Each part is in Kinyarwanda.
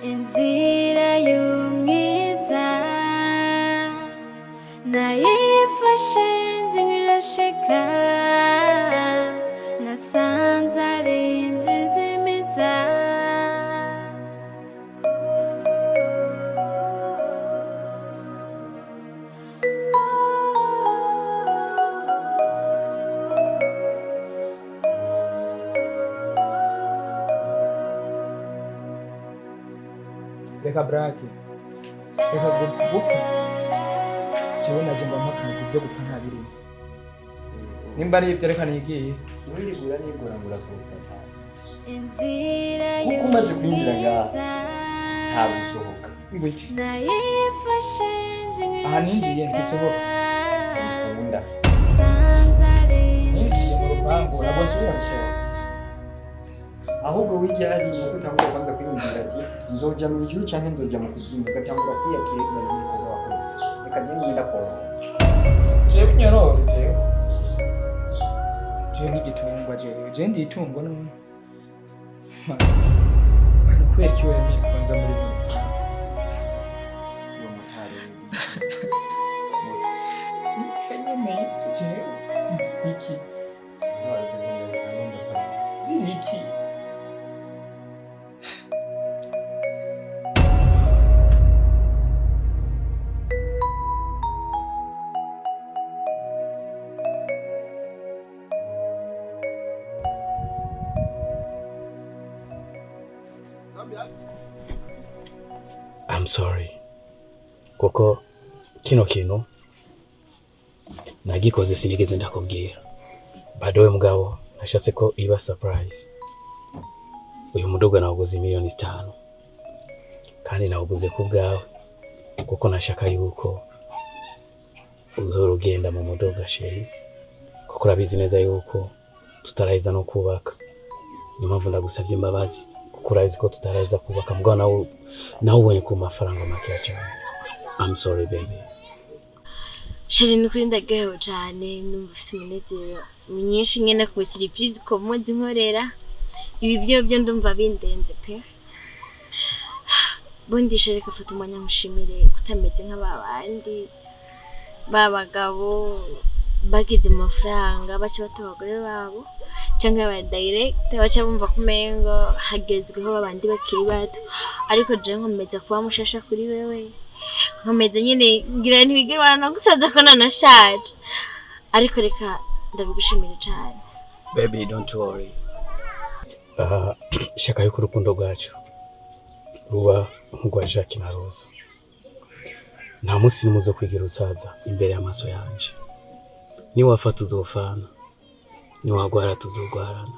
Inzira y'umwiza nayifashe Inzira Idashika nasanze ari Inzira Izimiza Reka brake, reka gupfa jewe najemba mpakazi byo gupfa ntabiri nimba ari ibyo reka nigiye urigura nigura ngurasohoka cyane Inzira kuko umaze kwinjira ngaha nta gusohoka ngwiki nayifashe Inzira aha ninjiye nsisohoka nkunda nasanze ari ninjiye mu Inzira rupangu Izimiza nabosubira gusohoka ahubwo wigiye hari nuko utangura kwanza kwiyumvira ati nzoja mu ijuru canke nzoja mu kuzimu ugatangura kwiyakira ibintu bikorwa wakoze reka je ngenda kora jewe kunyorore jewe n'igitungwa jewe ndi itungo none mano kubera iki wemeye kwanza muri bino yo motare fenyene jewe nziki ziriki I'm sorry kuko kino kintu nagikoze sinigeze ndakubwira badowe mugabo nashatse ko iba surprise. Uyu muduga nawuguze $5,000,000 kandi nawuguze ku bwawe kuko nashaka yuko uzorugenda mu muduga sheri kuko urabizi neza yuko tutarahiza no kubaka. Niyo mpamvu ndagusabye imbabazi kuko urazi ko tutarahiza kubaka mugabo nawe ubonye ku mafaranga make cyane. I'm sorry baby. Sheri nukuri ndaryohewe cyane numva ufite umunezero myinshi nyene ku surprise ko muzi nkorera ibi byo ndumva bindenze pe. Bundi sheri kafata umwanya mushimire kutameze nk'ababandi babagabo bagize amafaranga baca batabagore babo cyangwa aba direct baca bumva kumengo hagezweho babandi bakiri bato ariko je nkomeza kuba mushasha kuri wewe nkomeze nyine ngira ntibigirwana no gusaza ko nanashaje ariko reka ndabigushimira cyane. Baby don't worry. Shaka yuko urukundo rwacu ruba nk'urwa Jacques na Rose. Nta munsi nimuzo kwigira usaza imbere y'amaso yanje. Ni wafata uzofana. Ni wagwara tuzogwarana.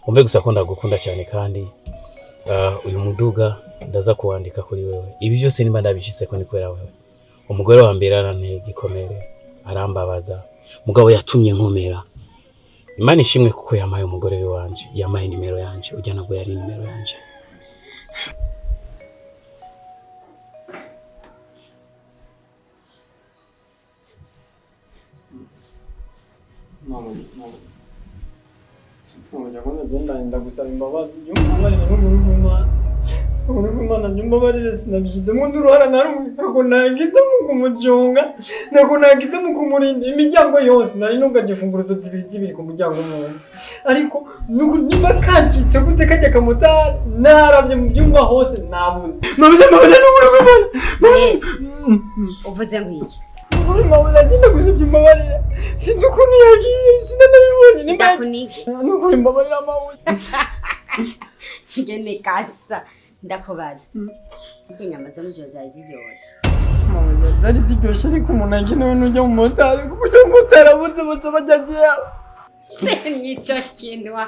Umve gusa ko ndagukunda cyane kandi uyu muduga ndaza kuwandika kuri wewe. Ibi byose nimba ndabishise ko ni kwera wewe. Umugore wa mbere aranteye gikomere arambabaza. Mugabo yatumye nkomera. Imana ishimwe kuko yamaye umugore we wanje, yamaye nimero yanje, ujya nabwo yari nimero yanje. mama jagona genda ndagusaba imbabazi y'umwana n'umurumuna urumana nyumbabarire sinabishize mu nduruhara narumwe ko nagize mu kumujunga nako nagize mu kumurinda imiryango yose nari nungaje funguro zibiri ku muryango umwe ariko niba kancitse gute kajya kamuta naravye mu byumba hose nabuze mabuze n'umurumuna uvuze ngiki uri mabuze agenda gusubya imbabarire sinzi ukuntu yagiye sinanabibonye nimba nukuri imbabarire amabuze ngene kasa ndakubaza sike nyama zo mujyo zari ziryoshe mama zari ziryoshe ariko umuntu agenewe n'ujya mu motare kuko ujya mu motare abuze baca bajyagiye nico kinwa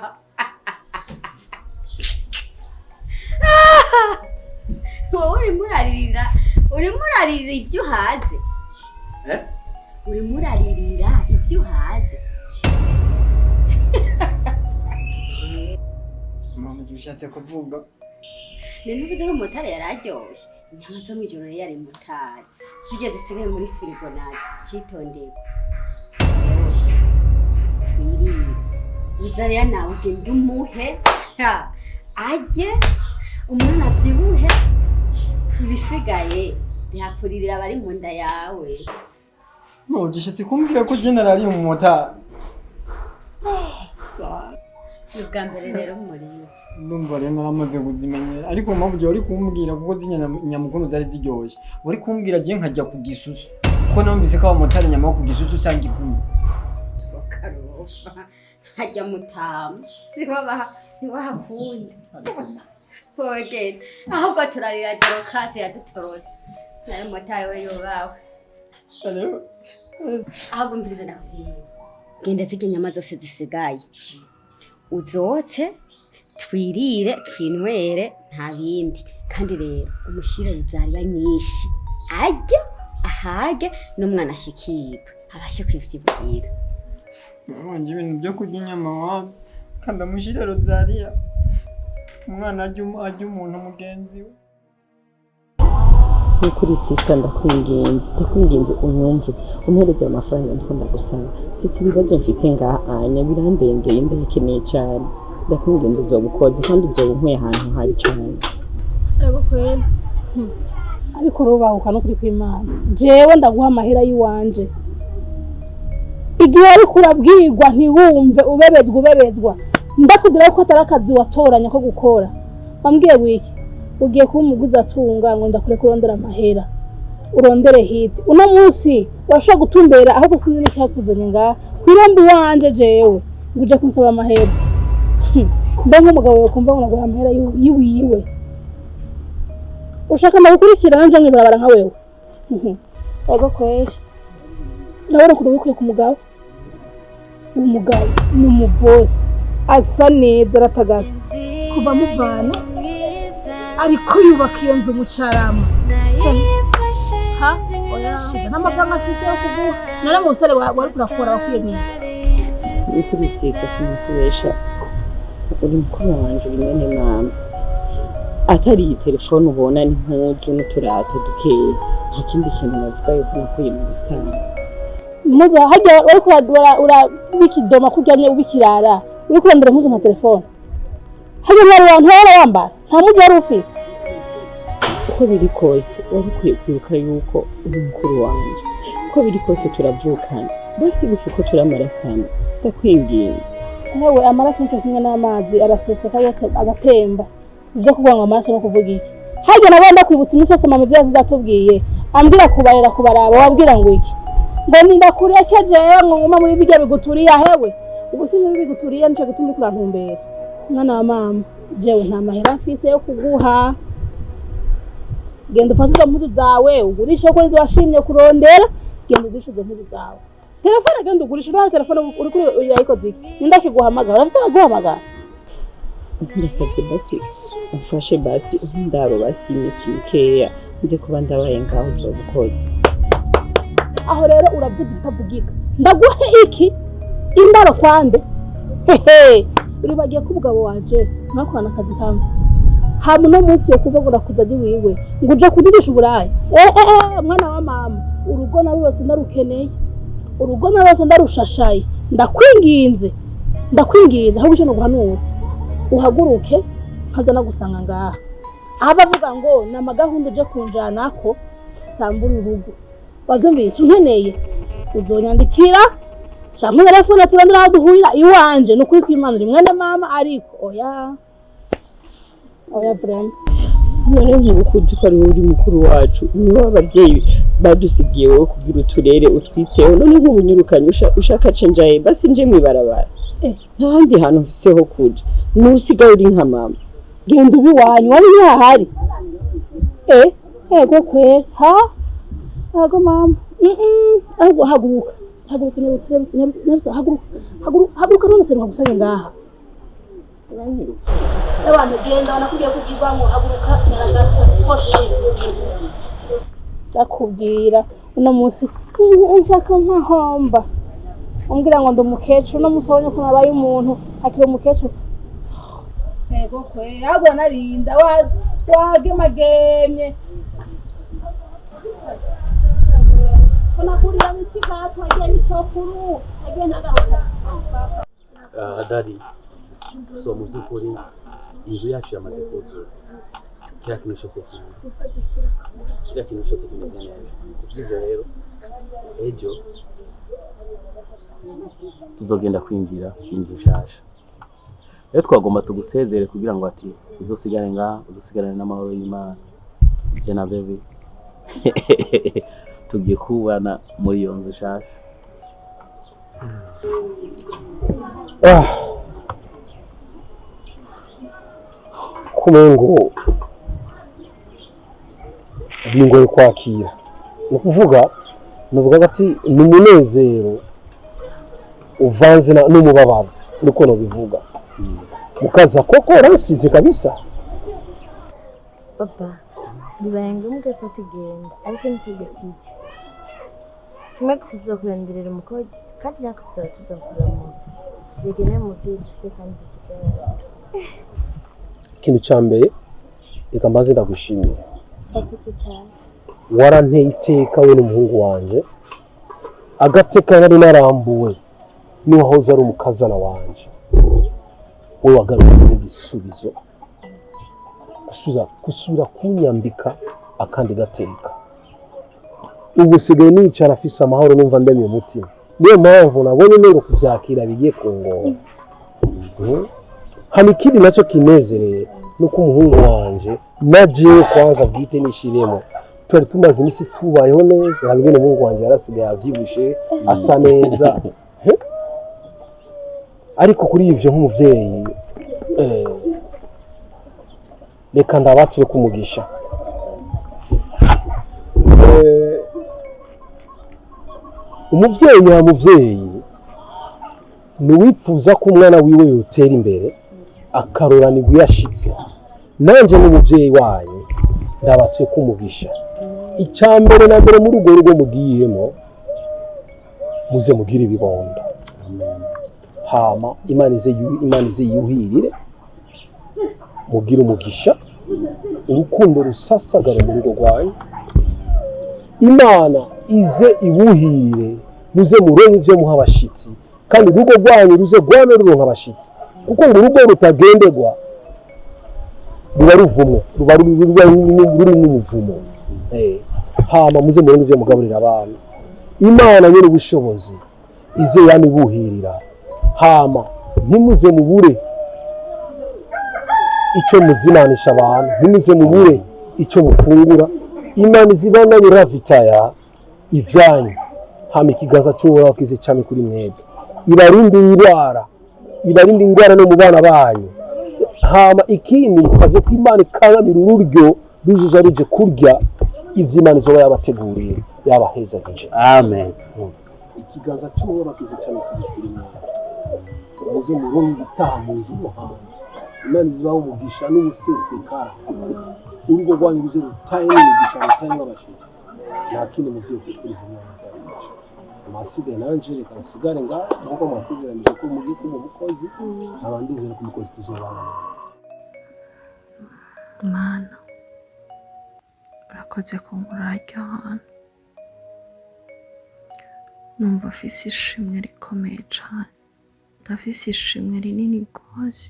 wowe uri muraririra ibyo uhaze uri muraririra ibyo uhaze mama ushatse kuvuga Nivuze ko motare yararyoshe inyama zo mwijoro yari motare zijya zisigaye muri firigo nazi cyitondeye twirire uzariya nawe ugenda umuhe ajye umwana avyibuhe ibisigaye ntihakuririra abari mu nda yawe. Ugishatse kumbwira ko general ari umumotari? Ubwa mbere rero muri ndumva rero naramaze kuzimenyera, ariko mpamvu uri kumbwira kuko nyamukuru zari ziryoshye, uri kumbwira je nkajya kugisusu kuko namvise ko abamotari nyama kugisusu cyangwa igumi karofa hajya mutamu ntiwahakunda pogenda ahubwo turarira demokarasi yadutorotse nayo motari we yobawe ahubwo mvirize ndakubwira genda zirya inyama zose zisigaye uzotse twirire twinywere nta bindi kandi rero umushire bizariya nyinshi ajya ahage n'umwana ashikirwe abashe kwivyibugira wanje ibintu byo kurya inyama wawe kandi amushire rozariya umwana ajya umuntu mugenzi we kuri sister ndakwinginze unyumve umpereze amafaranga ndikunda gusaba siti ibibazo mfise ngahanya birandengeye ndakeneye cyane ndakwinginze uzobukoze kandi uzobunkuye ahantu hari cyane aragukwera ariko rubahuka no kuri kw'Imana jewe ndaguha amahera yiwanje igihe ariko urabwirwa ntiwumve ubebezwa ndakubwira ko atari akazi watoranya ko gukora bambwiye wiki ugiye kuba umuguzi atunga ngo ndakure kurondera amahera urondere hiti uno munsi washobora gutumbera ahubwo sinzi n'icyakuzanye ngaha kwirombe wanje jewe nguje kunsaba amahera mbe nk'umugabo wawe kumva ngo naguha amahera yiwiwe ushaka ndagukurikirana nje nkibarabara nka wewe ego kweri urabona ko ubikwiye ku mugabo umugabo ni umubosi asa neza aratagaza kuva muvana ariko yubaka iyo nzu umucarama n'amafaranga afise yo kuguha nari mu busare wari kurakora wakwiyemeye uri kuri sita sinakubesha uri mukuru wanje uri mwene mama atari iyi telefone ubona n'impuzu n'uturato dukeya nta kindi kintu navuga yuko nakuye mu busitani muza hajya ariko urabikidoma kujyanye ubikirara uri kurondera impuzu nka telefone hajya mwari abantu wambara nta muzi wari ufise uko biri kose wari ukwiye kwibuka yuko uri mukuru wanje uko biri kose turavukana basi gusa uko turamarasana ndakwinginze hewe amaraso nicyo kimwe n'amazi araseseka yose agatemba ibyo kuvuga ngo amaraso no kuvuga iki hajya nabo ndakwibutsa iminsi yose mama ibyo zatubwiye ambwira kubarera kubaraba wabwira ngo iki ngo nindakureke jewe ngo nguma muri bijya biguturiye hewe ubu sinzi biguturiye nico gituma uri kurantumbera mwana wa mama jewe nta mahera mfise yo kuguha genda ufate izo mpuzu zawe ugurishe ko nizo washimye kurondera genda ugurishe izo mpuzu zawe telefone genda ugurishe nta telefone uri kuri uyayikoze iki ndakiguhamagara urafite aguhamagara ndasabye basi umfashe basi ndaro basi imisi mikeya nze kuba ndabaye ngaho uzobukoze aho rero uravuze bitavugika ndaguhe iki indaro kwande hehe uribagiye ko umugabo wanje mwakorana akazi kamwe hama no munsi yo kuvugura kuzaje wiwe ngo uje kudigisha uburaya mwana wa mama urugo na rwose ndarukeneye urugo na rwose ndarushashaye ndakwinginze ahubwo cyo no guhanura uhaguruke kaza nagusanga ngaha abavuga ngo namagahunda uje kunjanako sambura urugo wavyumvise unkeneye uzonyandikira cyangwa telefone turandira aho duhurira iwanje no kuri kw'Imana uri mwene mama ariko oya brem none nkukuzi ko ari uri mukuru wacu niwe abavyeyi badusigiye wowe kugira uturere utwiteho none nk'ubunyirukanye ushaka cenjaye basi nje mwibarabara ntahandi hantu mfiseho kuja nusigaye uri nka mama genda ubi wanyu wari yahari ego kwera ego mama ahubwo haguruka nyarutse haguruka none se ntagusanye ngaha abantu genda banakubwiye kugirwa ngo haguruka nyaragasa hoshi ndakubwira uno munsi nshaka nkahomba umbwira ngo ndi umukecuru uno munsi wabonye ko nabaye umuntu akiri umukecuru ego kwera ahubwo narinda wagemagemye kunagurira misigati wagiye n'isokuru agiye ntagaruka Dadi so mu by'ukuri inzu yacu yamaze kuzura kiriya kintu cyose kimeze neza. Kubw'ivyo rero ejo tuzogenda kwinjira inzu nshasha. Rero twagomba tugusezere kugira ngo ati uzosigare ngaha, uzosigarane n'amahoro y'Imana. Je na bebe tugiye kubana muri iyo nzu nshasha. Kumengo bingoye kwakira, ni ukuvuga ati ni umunezero uvanze n'umubabaro, niko nobivuga. Mukaza koko ransize kabisa. Papa, bibaye ngombwa ko tugenda ariko ntitugakije. Kimwe tuzokurenderera umukozi kandi nakubwira tuzakuramo. Yegene mu byose kandi tuzakuramo. Ikintu cya mbere reka mbaze ndagushimira. cyane. Waranteye iteka we n'umuhungu wanje, agateka nari narambuwe n'uwahoze ari umukazana wanje. We wagaruye igisubizo gusubira kunyambika akandi gateka. Ubu sigaye nicara afise amahoro numva ndemye umutima. Niyo mpamvu nabonye nero kubyakira bigiye kungora. Hani ikindi nacyo kinezereye nuko umuhungu wanje nagiye kwanza bwite nishiremo. Twari tumaze imisi tubayeho neza, nabwo umuhungu wanje yarasigaye avyibushe asa neza. Ariko kuri ivyo nk'umuvyeyi reka ndabatuye kumugisha. Umuvyeyi nuwipfuza ko umwana wiwe yotera imbere akaroranirwa yashitse. Nanje n'umuvyeyi wanyu ndabatuye kumugisha. Icambere na mbere muri urwo rugo mugiyemo muze mugira ibibondo. Hama Imana ize yuhirire, mugira umugisha, urukundo rusasagare mu rugo rwanyu. Imana ize ibuhirire, muze muronke ivyo muha abashitsi, kandi urugo rwanyu ruze rwame ruronka abashitsi. Kuko ngo urugo rutagendegwa ruba ruvumwe, ruba ruri n'umuvumo. Hama muze muronke ivyo mugaburira abana. Imana nyene ubushobozi ize yamibuhirira. Hama ntimuze mubure icyo muzimanisha abantu, ntimuze mubure icyo mufungura. Imana izibana biravitaya ivyanyu. Hama ikigaza cy'Uhoraho kize cyane kuri mwebwe. Ibarinde indwara no mu bana banyu. Hama ikindi nsabye ko Imana ikangamira ururyo ruzuza ruje kurya ivyo Imana izoba yabateguriye yabahezagije. Amen. Ikigaza cy'Uhoraho kize cyane kuri mwebwe. Muze muronke gutaha mu nzu y'umuhanzi. Imana izabaho umugisha n'umusesekara. Urugo rwanyu ruze rutahe n'umugisha rutahe nk'abashitsi. Nta kindi muvyo kwifuriza Imana yacu. Amasigaye nanje reka nsigare ngaho nkuko mwasizeranije ko mugiye kuba umukozi, abandi nzira ku mukozi tuzobana. Mana, urakoze kunkurajya ahantu. Numva afise ishimwe rikomeye cane. Ndafise ishimwe rinini rwose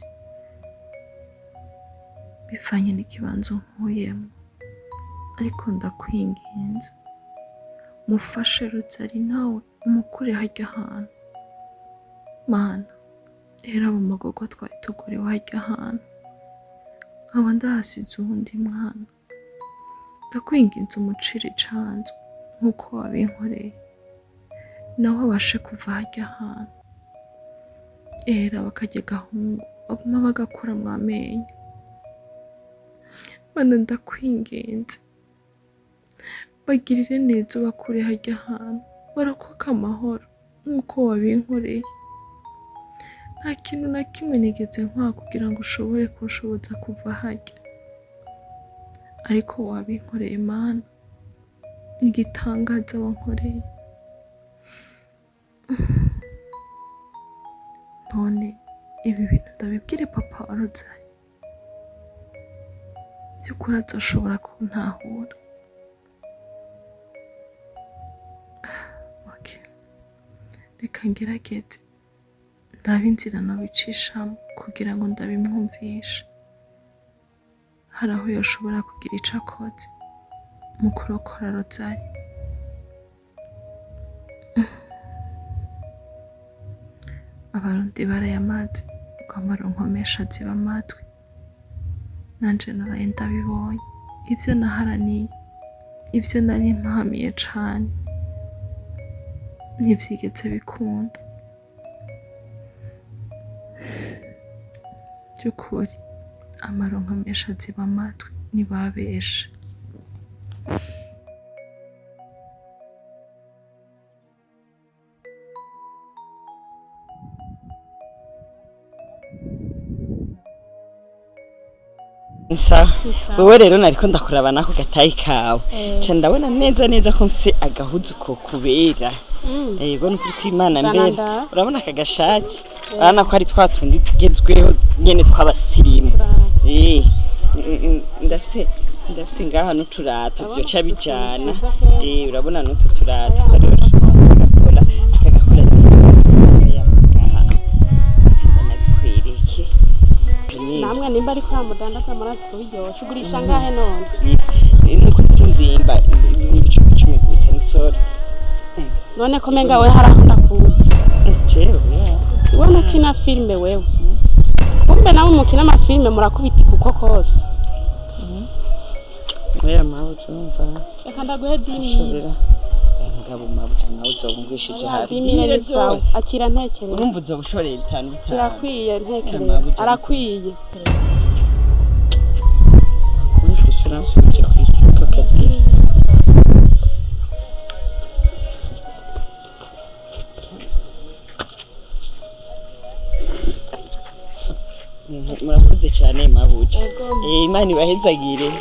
bivanye n'ikibanza nkuyemo, ariko ndakwinginze mufashe Ruzari nawe umukure harya hantu. Mana, era mu magogo twari tugorewe harya hantu, nkaba ndahasize uwundi mwana. Ndakwinginze umucire icanzu nk'uko wabinkoreye, nawe abashe kuva harya hantu. Era bakarya gahungu baguma bagakora mwamenyo. Mana, ndakwinginze bagirire neza bakure harya hantu, barakoka amahoro nk'uko wabinkoreye. Nta kintu na kimwe nigeze nkwa kugira ngo ushobore kunshoboza kuva harya, ariko wabinkoreye Mana, n'igitangaza wankoreye. None ibi bintu ndabibwire papa wa Ruzari, by'ukuri azoshobora kuntahura? Okay, reka ngerageze ndabe inzira nabicishamo kugira ngo ndabimwumvishe. hari aho yoshobora kugira ico akoze mu kurokora Rozari. Abarundi barayamaze ngo amaronko menshi aziba amatwi, nanje naraye ndabibonye. Ivyo naharaniye, ivyo nari mpamiye cane ntivyigeze bikunda. By'ukuri amaronko menshi aziba amatwi ntibabeshe. Nsa wowe rero nariko ndakuraba nako gatayi kawe ca ndabona neza ko mfise agahuzu ko kubera yego nukuri kw'Imana mbere urabona aka gashati urabona ko ari twatundi tugezweho nyene tw'abasirimu ndafise ngaha n'uturato vyoca bijana urabona n'utu turato kagakora nabikwereke namwe nimba ari kwa mudandaza murazi kubiryosha ugurisha ngahe none nuko sinzimba ibicumi gusa nisore none ko menga we harakunda kuza jewe iwe mukina filme wewe kumbe nawe mukina amafilme murakubiti kuko kose oya mawe tumva reka ndaguhe 10 mugabo mabuja nawe uzobumbwishije hasi imire nitsawe akira ntekereza urumva uzobushorera 5 kirakwiye ntekereza arakwiye kuri restaurant suje kwisuka kabisa murakoze cyane mabuja Imana ibahezagire.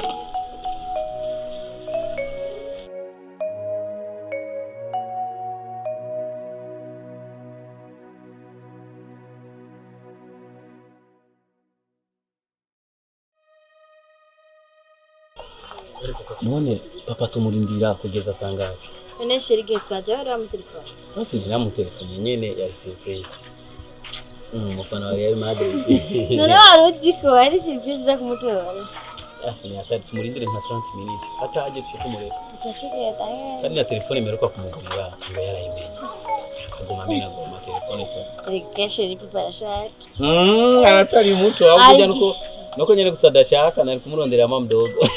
None papa tumurindira kugeza sangaje? None shirige twaje baramutelefona. Nose ndiramutelefone nyene ya surprise. Mufana wa Real Madrid. None waruzi ko ari surprise za kumutora. Ni atari tumurindire nka 30 minutes. Ataje cyo kumureka. Cyashike taye. Kandi na telefone imeruka kumugumira ngo yarayimenye. Akaguma amenya ngo telefone ko. Rekeshe iri parashati. Atari muto avuga nuko nyene gusadashaka nari kumurondera mamdogo.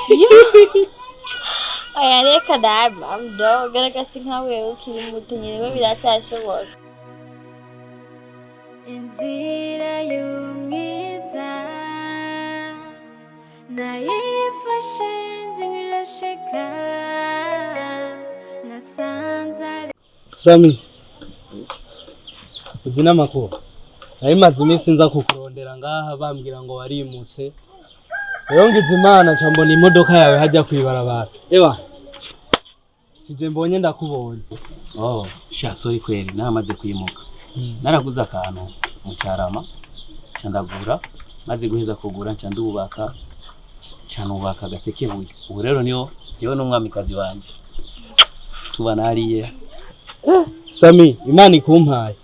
Oya reka da mamdogo garagasi nkawe ukiri muto nyene biracyashoboka. Inzira y'umwiza nayifashe nzirashika nasanze Sami uzina makuru nayimaze iminsi nza kukurondera ngaha bambwira ngo warimutse rero ngize Imana ca mbona imodoka yawe hajya kwibarabara ewa sije mbonye ndakubonye sorry kweli namaze kwimuka naraguze akantu mu Cyarama cyandagura maze guheza kugura cyandubaka cyanubaka gasekebuye ubu rero niyo yewe n'umwamikazi wanje tubana hariye Sami Imana ikumpaye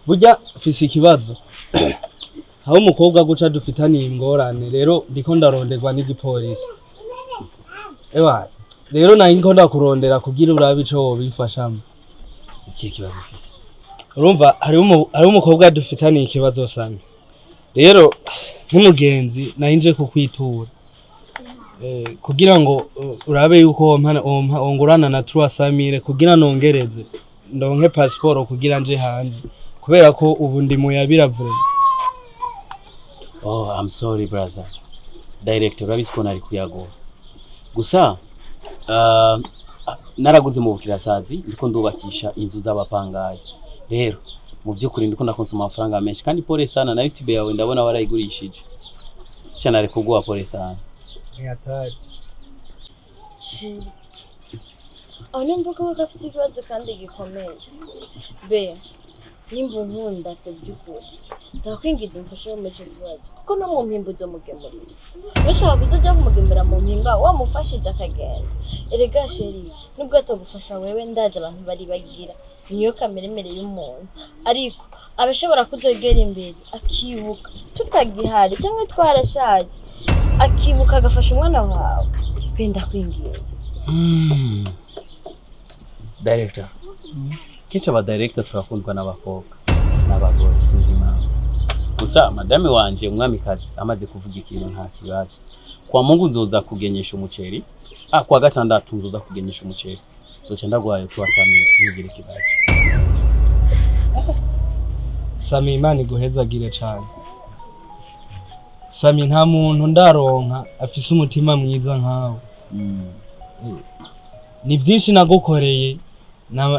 burya fisi ikibazo aho umukobwa guca dufitaniye ingorane rero ndiko ndaronderwa n'igipolisi ewa rero nayinko ndakurondera kugira urabe ico wobifashamo iki kibazo urumva hari umukobwa dufitaniye ikibazo Sami rero nk'umugenzi nayinje kukwitura kugira ngo urabe yuko ongurana na 300,000 kugira nongereze ndonke passport kugira nje hanze kubera ko ubu ndi mu yabiravure. I'm sorry brother director urabizi ko nari kuyagora gusa naraguze mu bukirasazi ndiko ndubakisha inzu z'abapangayi rero mu byukuri ndiko ndakonsoma amafaranga menshi kandi pole sana na YouTube yawe ndabona warayigurishije cyane ari kuguha pole sana Yatari Numva ko gafite ikibazo kandi gikomeye be nimba unkunda ku by'ukuri ndakwingiza umfashe mu cyo kibazo kuko no mu mpimbo zo mugemurira bashaka kuzoja kumugemura mu mpimba wamufashije akagenda erega sheri nubwo atagufasha wewe ndaje abantu bari bagira niyo kameremere y'umuntu ariko arashobora kuzogera imbere akibuka tutagihari cyangwa twarashaje akibuka agafasha umwana wawe penda kwinginza. Director. Kicha ba director turakundwa n'abakobwa n'abagore sinzi impamvu. Gusa madame wanje umwamikazi amaze kuvuga ikintu nta kibazo. Kwa Mungu nzoza kugenyesha umuceri. Kwa gatandatu nzoza kugenyesha umuceri. Zoca ndagwaye tuwasamira ntugire ikibazo. Sami Imana iguhezagire cyane. Sami nta muntu ndaronka afise umutima mwiza nkawe. Ni byinshi nagukoreye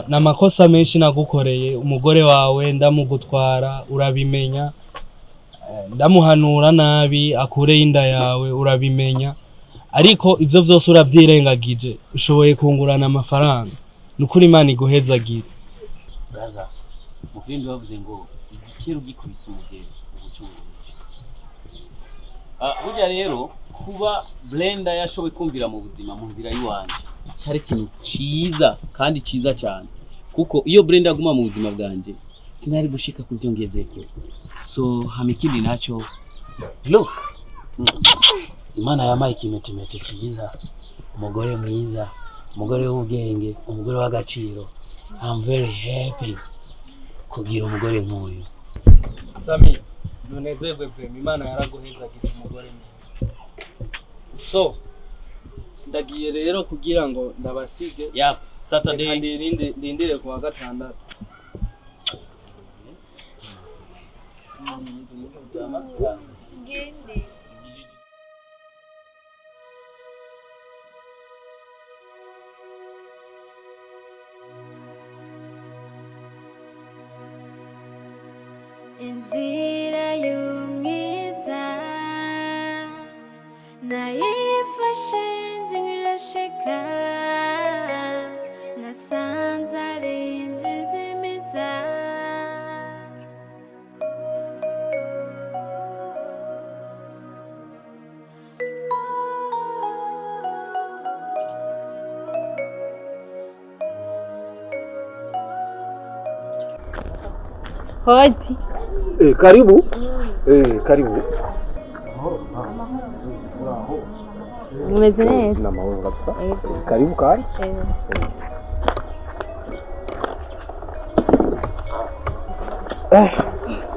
n'amakosa menshi nagukoreye. Umugore wawe ndamugutwara urabimenya, ndamuhanura nabi akure inda yawe urabimenya, ariko ivyo vyose uravyirengagije. Ushoboye kungurana amafaranga, nukuri Imana iguhezagire. Braza mukindi bavuze ngo igikero gikubise umugere ubucungurije. Burya rero kuba Blender yashoboye kumvira mu buzima mu nzira yiwanje cyari ikintu ciza kandi ciza cyane, kuko iyo Blender aguma mu buzima bwanje sinari gushika ku byo ngezeko. So hamikindi nacho look, Imana yamaye ikimetemete cyiza, umugore mwiza, umugore w'ubwenge, umugore w'agaciro. I'm very happy kugira umugore nk'uyu. Sami nunezerwe vrema, Imana yaraguhezagije umugore mwiza. So ndagiye rero kugira ngo ndabasige. Saturday ndindire ku wa gatandatu. Inzira y'umwiza nayifashe nzirashika, nasanze ari Inzira Izimiza. Hodi. Karibu. Karibu. Mumeze neza? Na mahoro kabisa. Karibu kari.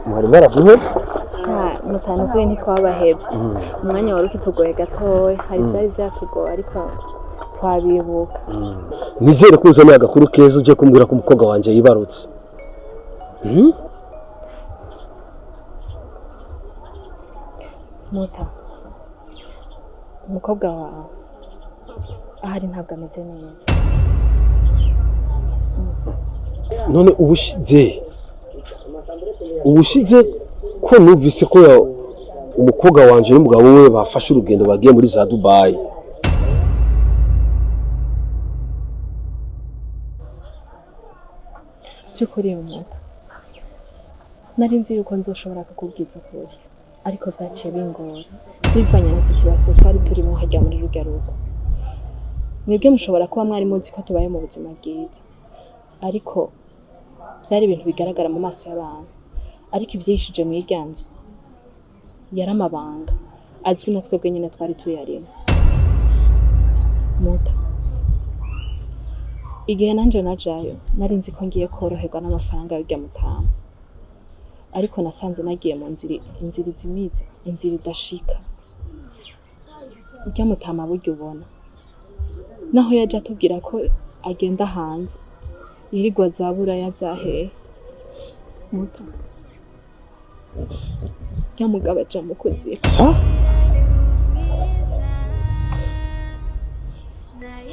Mwari maravuze? Mutanu kuri ntitwabahebye. Umwanya wari ukitugoye gatoya, hari byari byatugoye ariko twabibuka. Nizere ko uzaniye agakuru keza uje kumbwira ko umukobwa wanje yibarutse. Muta, umukobwa wawe ahari ntabwo ameze neza. None ubushize ko numvise ko umukobwa wanje n'umugabo we bafashe urugendo bagiye muri za Dubai. Cyukuri Muta, nari nzi yuko nzoshobora kukubwiza ukuri, ariko vyaciye bingora bivanye na situation twari turimo hajya muri rujya rugo. Mwebwe mushobora kuba mwari muzi ko tubaye mu buzima bwiza, ariko byari ibintu bigaragara mu maso y'abantu, ariko ivyishije mu iryanzo yari amabanga azwi na twebwe nyine twari tuyarimo. Muta, igihe nanje najayo nari nzi ko ngiye koroherwa n'amafaranga y'urya mutamu, ariko nasanze nagiye mu Inzira Izimiza, Inzira Idashika. Urya mutama burya ubona naho yaje atubwira ko agenda hanze yirirwa zabura yazahehe. Muta, urya mugabo aja mu kuzimu.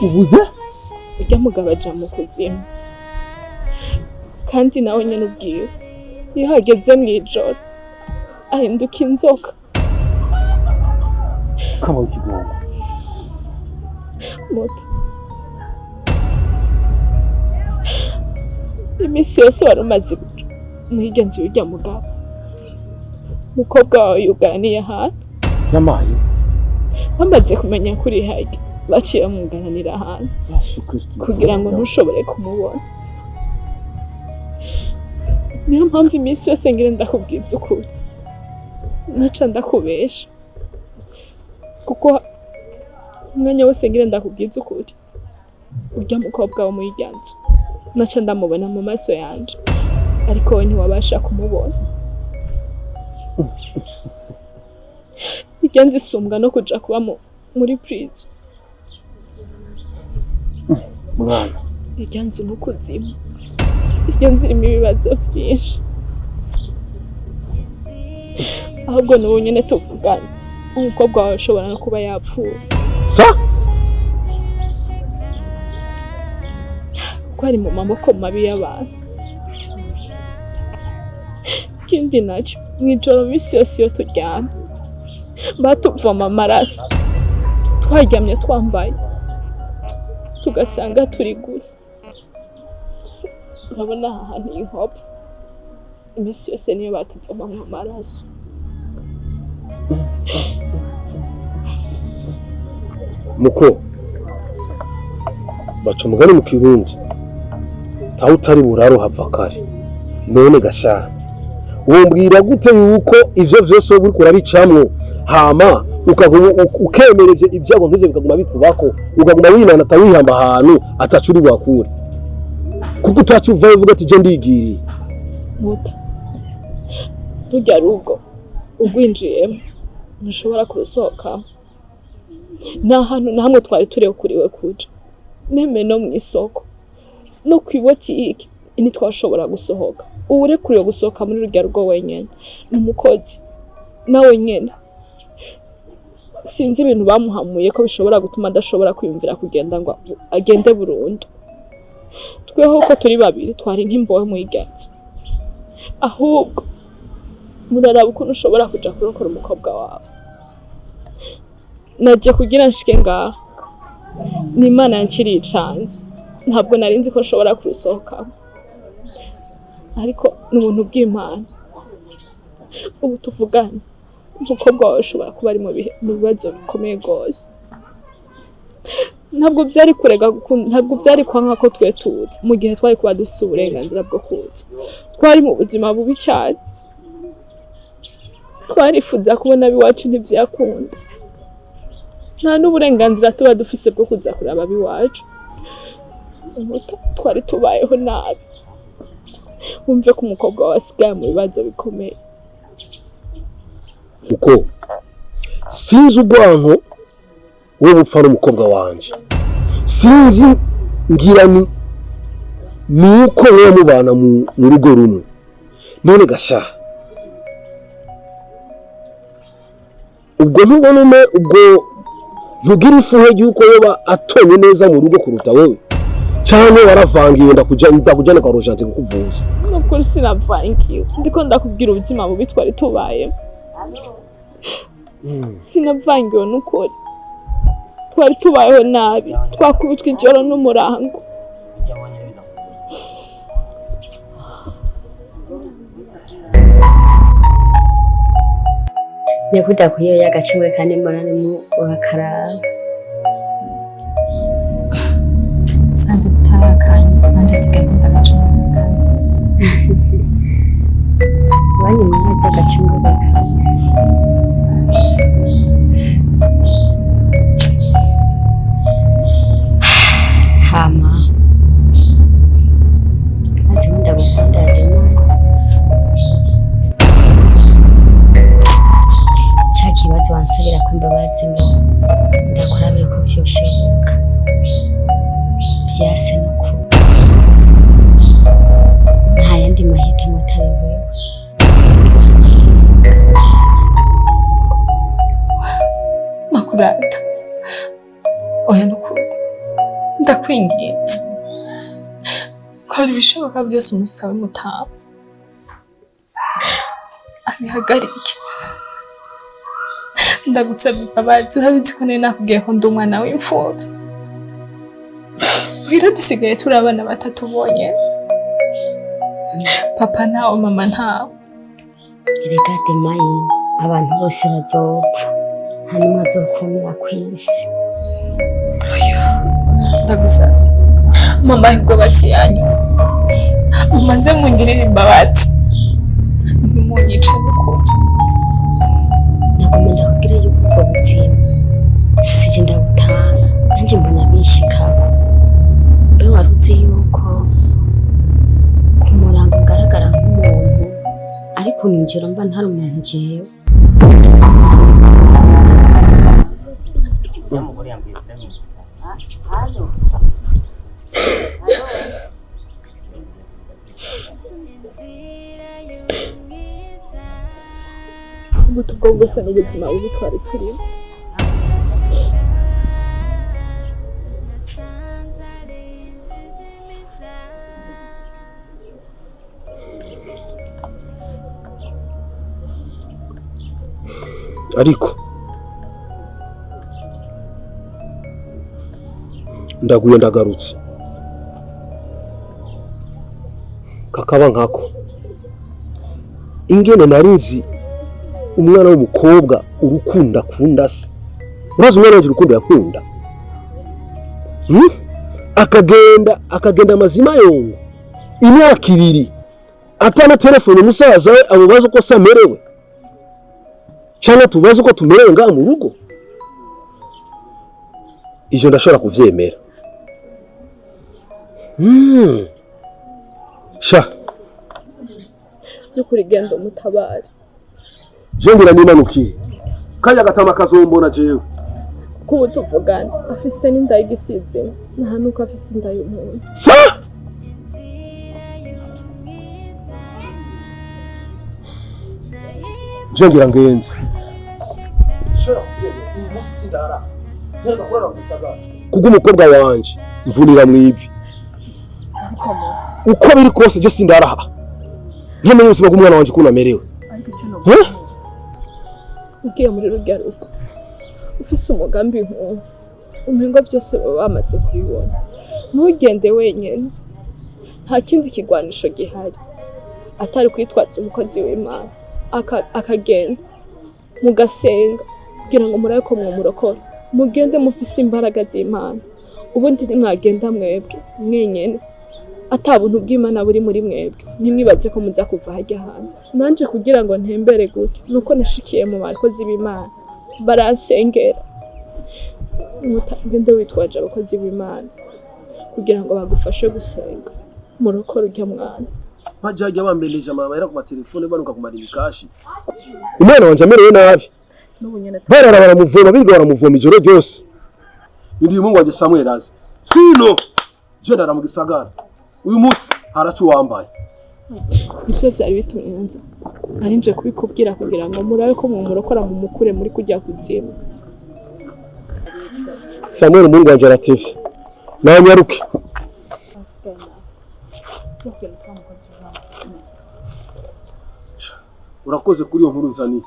Ubuze? Urya mugabo aja mu kuzimu, kandi nawe nyene ubwiwe iyo hageze mw'ijoro ahinduka inzoka. Kama ikigongo. Muta, imisi yose wari umaze muhirya nzu y'urya mugabo, umukobwa wawe yugaraniye ahantu. Yamaye? Bamaze kumenya kuri harya baciye bamwugaranira ahantu kugira ngo ntushobore kumubona. niyo mpamvu iminsi yose ngira ndakubwiza ukuri naca ndakubesha kuko umwanya wose ngira ndakubwiza ukuri urya mukobwa wo muri ryanzu naca ndamubona mu maso yanje ariko we ntiwabasha kumubona iryanzu isumbwa no kuja kuba muri prison mwana iryanzu n'ukuzimu iryanzu irimo ibibazo byinshi ahubwo n'ubu nyene tuvugana umukobwa wawe ushobora no kuba yapfuye sa ko ari mu maboko mabi y'abantu ikindi nacyo mw'ijoro misi yose iyo turyamye batuvoma amaraso twaryamye twambaye tugasanga turi gusa urabona aha hantu inkovu imisi yose niyo batuvoma mu maraso muko baca umugani mu kirundi taho utari buraro hava kare none gasha wombwira gute yuko ivyo vyose uriko urabicamwo hama ukemereje ibyago nk'ivyo bikaguma bikubako ukaguma winanata wihamba ahantu atacu uri bwakure kuko utacu uvaye uvuga ati je ndigiriye muta rujya rugo ugwinjiyemo ntushobora kurusohokamo nta hantu na hamwe twari turekuriwe kuja meme no mu isoko no kwibotiki ntitwashobora gusohoka ubu urekuriwe gusohoka muri rujya rugo wenyene n'umukozi nawe nyene sinzi ibintu bamuhamuye ko bishobora gutuma adashobora kwiyumvira kugenda ngo agende burundu tweho ko turi babiri twari nk'imbohe mu iganzo ahubwo muraraba ukuntu ushobora kuja kurokora umukobwa wawe naje kugira nshike ngaha n'Imana yanciriye icanzu ntabwo nari nzi ko nshobora kurusohokamo ariko n'ubuntu bw'Imana ubu tuvugana umukobwa wawe ushobora kuba ari mu bibazo bikomeye rwose ntabwo byari kurega ntabwo byari kwanka ko twe tuza mu gihe twari kuba dufise uburenganzira bwo kuza twari mu buzima bubi cyane twarifuza kubona abiwacu ntibyakunda nta n'uburenganzira tuba dufise bwo kuza kuraba abiwacu twari tubayeho nabi wumve ko umukobwa wawe asigaye mu bibazo bikomeye kuko sinzi urwanko wo gupfa n'umukobwa wanje sinzi ngira ni uko wowe mubana mu rugo rumwe none gasha ubwo ntubona ubwo ntugira ifuhe ry'uko yoba atonye neza mu rugo kuruta wewe cyane waravangiwe ndakujyana kwa Rojanti kukuvuza nukuri sinavangiwe ndiko ndakubwira ubuzima bubi twari tubayemo sinavangiwe n'ukuri twari tubayeho nabi twakubitwa ijoro n'umurango nyakuda kuyo yagacimwe kandi mbona ni mu urakaraba sanze zitarakanye nanje sigaye ndagacimwe kandi wanyu mwaza agacimwe bakara hama ati ndagukunda rero kibazo wansabira ko imbabazi ngo ndakurabira ko vyoshoboka vyase nuko nta yandi mahitamo atari wewe makurata oya nukuri ndakwinginze kora ibishoboka byose umusabe mutama abihagarike ndagusaba imbabazi urabizi ko nari nakubwiye ko ndi umwana w'imfubyi rero dusigaye turi abana batatu bonyine papa ntawe mama ntawe erega mayi abantu bose bazopfa nta n'umwe azokumira ku isi ndagusabye mama ahubwo basi yanyu mama nze mungirire imbabazi ariko ninjira mba ntari umuntu jewe ubuto bwo bwose n'ubuzima bubi twari turimo ariko ndaguye ndagarutse kakaba nkako ingene narinzi umwana w'umukobwa urukunda akunda se urazi umwana wanje urukundo yakunda akagenda amazima yongo imyaka 2 atana telefone musaza we amubaza uko samerewe cyane tubaza uko tumerewe ngaha mu rugo ivyo ndashobora kuvyemera sha byukuri genda umutabare jengira nimanukiye kanya gatama kazombona jewe kuba tuvugana afise n'inda y'igisizi nta nuko afise inda y'umuntu sa jengira ngenze kubw'umukobwa wanje mvunira mwivi uko biri kose je sindaraha nkemenye ubuzima bw'umwana wanje ukuntu amerewe ugiye muri rurya rugo ufise umugambi nk'uwo umengo byose baba bamaze kubibona ntugende wenyine nta kindi kigwanisho gihari atari kwitwaza umukozi w'Imana akagenda mugasenga kugira ngo murabe ko mwumurokora mugende mufise imbaraga z'Imana ubundi ntimwagenda mwebwe mwenyene atabuntu bw'Imana buri muri mwebwe nimwibaze ko muza kuva hajya hantu nanje kugira ngo ntembere gute nuko nashikiye mu bakozi b'Imana baransengera mutagende witwaje abakozi b'Imana kugira ngo bagufashe gusenga murokora ujya mwana bajya bambeleje amabara ku matelefone banuka ku marikashi umwana wanje amerewe nabi barara baramuvoma biga baramuvoma ijoro ryose ndi umungu wanje Samuel azi sino je ndara mu gisagara uyu munsi haracu wambaye ibyo byari bitunenza ari nje kubikubwira kugira ngo murabe ko mumurokora mu mukure muri kujya kuzimu Samuel umungu wanje aratevye nanyaruke urakoze kuri iyo nkuru nzani